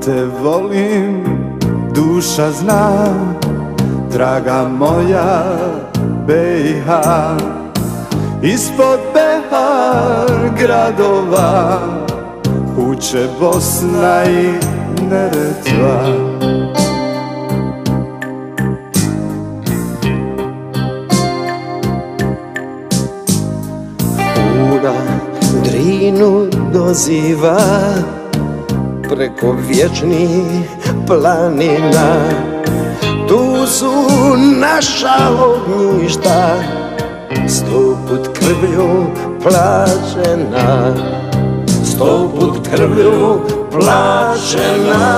te volim, duša zna, draga moja BiH. Ispod behar gradova huče Bosna i Neretva. Ura Drinu doziva preko vječnih planina. Tu su naša ognjišta, 100 put krvlju plaćena, 100 put krvlju plaćena.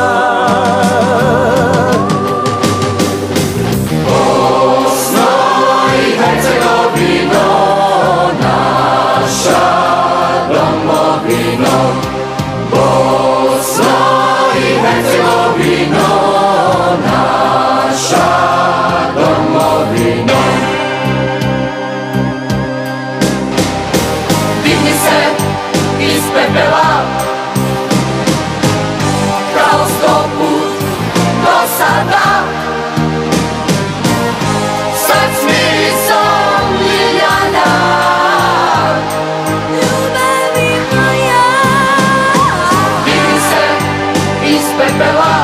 Bosno i Hercegovino, naša domovino. Bosno i Hercegovino, naša domovino. Digni se iz pepela, kao 100 put do sada, sad s mirisom ljiljana, ljubavi moja. Digni se iz pepela,